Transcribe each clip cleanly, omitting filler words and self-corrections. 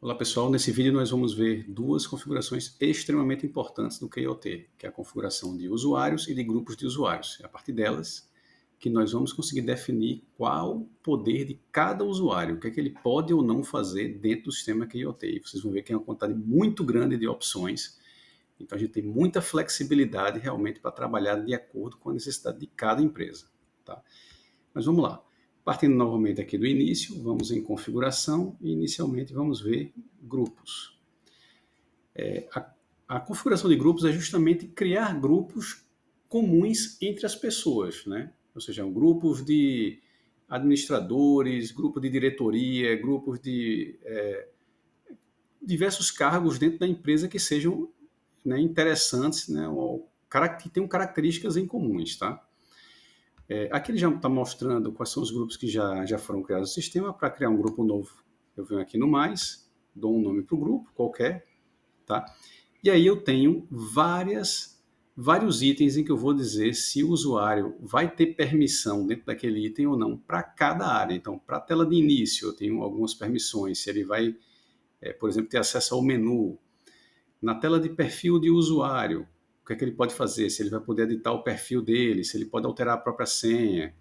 Olá pessoal, nesse vídeo nós vamos ver duas configurações extremamente importantes do KOT, que é a configuração de usuários e de grupos de usuários. É a partir delas que nós vamos conseguir definir qual o poder de cada usuário, o que é que ele pode ou não fazer dentro do sistema KOT. E vocês vão ver que é uma quantidade muito grande de opções, então a gente tem muita flexibilidade realmente para trabalhar de acordo com a necessidade de cada empresa. Tá? Mas vamos lá. Partindo novamente aqui do início, vamos em configuração e inicialmente vamos ver grupos. A configuração de grupos é justamente criar grupos comuns entre as pessoas, né? Ou seja, grupos de administradores, grupo de diretoria, grupos de diversos cargos dentro da empresa que sejam, né, interessantes, né, ou que tenham características em comuns, tá? Aqui ele já está mostrando quais são os grupos que já foram criados no sistema. Para criar um grupo novo, eu venho aqui no mais, dou um nome para o grupo qualquer, tá? E aí eu tenho vários itens em que eu vou dizer se o usuário vai ter permissão dentro daquele item ou não para cada área. Então, para a tela de início, eu tenho algumas permissões, se ele vai, por exemplo, ter acesso ao menu. Na tela de perfil de usuário, o que é que ele pode fazer? Se ele vai poder editar o perfil dele, se ele pode alterar a própria senha.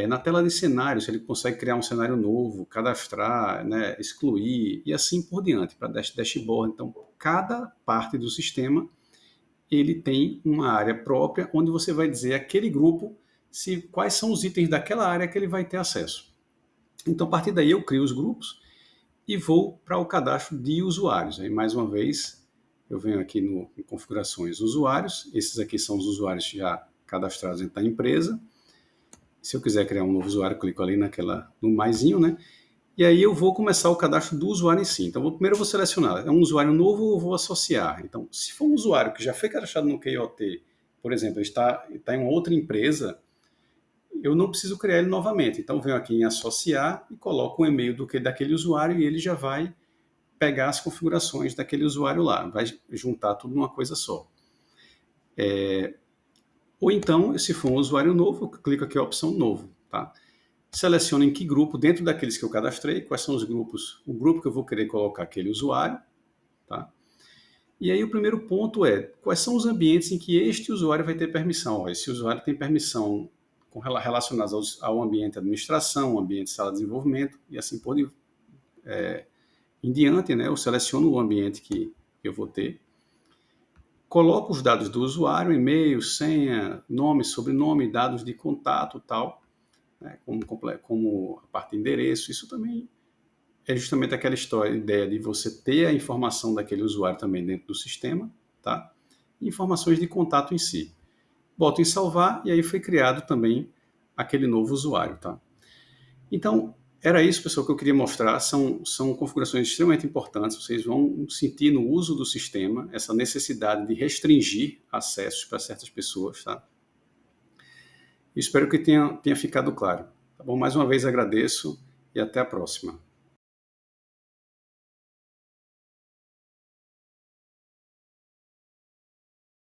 Na tela de cenário, se ele consegue criar um cenário novo, cadastrar, né, excluir e assim por diante, para dashboard. Então, cada parte do sistema ele tem uma área própria onde você vai dizer aquele grupo quais são os itens daquela área que ele vai ter acesso. Então, a partir daí eu crio os grupos e vou para o cadastro de usuários. Aí, mais uma vez, eu venho aqui em configurações usuários. Esses aqui são os usuários já cadastrados dentro da empresa. Se eu quiser criar um novo usuário, clico ali no maisinho, né? E aí eu vou começar o cadastro do usuário em si. Então, primeiro eu vou selecionar, é um usuário novo ou vou associar? Então, se for um usuário que já foi cadastrado no KOT, por exemplo, ele está em uma outra empresa, eu não preciso criar ele novamente. Então, eu venho aqui em associar e coloco o e-mail daquele usuário e ele já vai pegar as configurações daquele usuário lá, vai juntar tudo numa coisa só. Ou então, se for um usuário novo, eu clico aqui a opção novo, tá? Seleciono em que grupo, dentro daqueles que eu cadastrei, quais são os grupos, o grupo que eu vou querer colocar aquele usuário, tá? E aí o primeiro ponto é, quais são os ambientes em que este usuário vai ter permissão? Esse usuário tem permissão relacionadas ao ambiente de administração, ambiente de sala de desenvolvimento e assim por em diante, né? Eu seleciono o ambiente que eu vou ter, coloco os dados do usuário, e-mail, senha, nome, sobrenome, dados de contato, tal, né, como a parte de endereço. Isso também é justamente aquela ideia de você ter a informação daquele usuário também dentro do sistema, tá? E informações de contato em si. Boto em salvar e aí foi criado também aquele novo usuário, tá? Então, era isso, pessoal, que eu queria mostrar. São configurações extremamente importantes. Vocês vão sentir no uso do sistema essa necessidade de restringir acessos para certas pessoas, tá? Espero que tenha ficado claro. Tá bom? Mais uma vez agradeço e até a próxima.